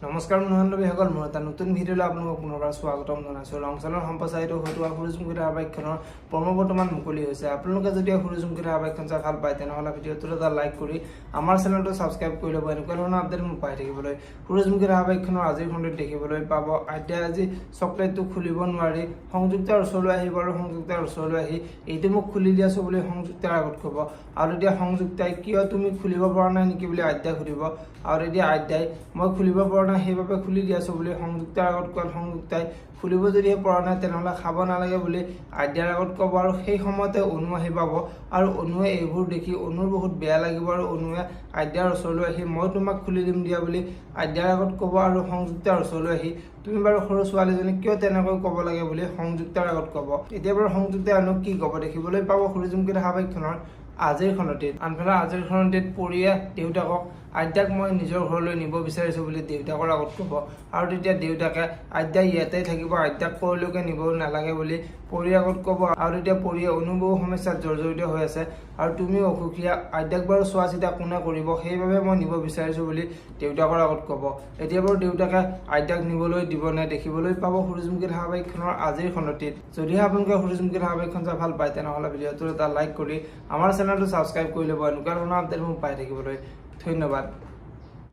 নমস্কাৰ মহানবীসকল, মোৰ এটা নতুন ভিডিঅ'লৈ আপোনালোকক পুনৰবাৰ স্বাগতম জনাইছোঁ। লংচনৰ সম্প্ৰচাৰিত হৈ থকা সুৰুযমুখী ধাৰাবাহিকখনৰ প্ৰমো বৰ্তমান মুকলি হৈছে। আপোনালোকে যদি সুৰুযমুখী ধাৰাবাহিকখন চাই ভাল পায় তেনেহ'লে ভিডিঅ'টোত এটা লাইক কৰি আমাৰ চেনেলটো ছাবস্ক্ৰাইব কৰি ল'ব। এনেকুৱা ধৰণৰ আপডেট মোক পাই থাকিবলৈ। সুৰুযমুখী ধাৰাবাহিকখনৰ আজিৰ খণ্ডত দেখিবলৈ পাব আদ্যাই আজি চকলেটটো খুলিব নোৱাৰি সংযুক্তাৰ ওচৰলৈ আহিব আৰু সংযুক্তাৰ ওচৰলৈ আহি এইটো মোক খুলি দিয়াছো বুলি সংযুক্তাৰ আগত ক'ব। আৰু তেতিয়া সংযুক্তাই কিয় তুমি খুলিব পৰা নাই নেকি বুলি আদ্যাক সুধিব। আৰু তেতিয়া আদ্যাই মই খুলিব পৰা নাই সেইবাবে খুলি দিয়াছো বুলি সংযুক্তাৰ আগত কোৱাত সংযুক্তাই খুলিব যদিহে পৰা নাই তেনেহ'লে খাব নালাগে বুলি আদ্যাৰ আগত ক'ব। আৰু সেই সময়তে অনু আহি পাব আৰু অনুৱে এইবোৰ দেখি অনুৰ বহুত বেয়া লাগিব আৰু অনুৱে আদ্যাৰ ওচৰলৈ আহি মই তোমাক খুলি দিম দিয়া বুলি আদ্যাৰ আগত ক'ব। আৰু সংযুক্তাৰ ওচৰলৈ আহি তুমি বাৰু সৰু ছোৱালীজনী কিয় তেনেকৈ ক'ব লাগে বুলি সংযুক্তাৰ আগত ক'ব। এতিয়া বাৰু সংযুক্তাই অনুক কি ক'ব দেখিবলৈ পাব সুৰুযমুখী ধাৰাবাহিকখনৰ আজিৰ খণ্ডটিত। আনফালে আজিৰ খণ্ডটিত পৰিয়ে দেউতাকক আদ্যাক মই নিজৰ ঘৰলৈ নিব বিচাৰিছোঁ বুলি দেউতাকৰ আগত ক'ব। আৰু তেতিয়া দেউতাকে আদ্যা ইয়াতেই থাকিব, আদ্যাক ক'লৈকে নিব নালাগে বুলি পৰিৰ আগত ক'ব। আৰু তেতিয়া পৰিয়ে অনু বহু সমস্যাত জৰ্জৰিত হৈ আছে আৰু তুমিও অসুখীয়া, আদ্যাক বাৰু চোৱা চিতা কোনে কৰিব সেইবাবে মই নিব বিচাৰিছোঁ বুলি দেউতাকৰ আগত ক'ব। এতিয়া বাৰু দেউতাকে আদ্যাক নিবলৈ দিব নে দেখিবলৈ পাব সুৰুযমুখী ধাৰাবাহিকখনৰ আজিৰ খণ্ডটিত। যদিহে আপোনালোকে সুৰুযমুখী ধাৰাবাহিকখন চাই ভাল পায় তেনেহ'লে ভিডিঅ'টোত এটা লাইক কৰি আমাৰ চেনেলটো ছাবস্ক্ৰাইব কৰি ল'ব। এনেকুৱা ধৰণৰ আপডেট মোক পাই থাকিবলৈ। ধন্যবাদ।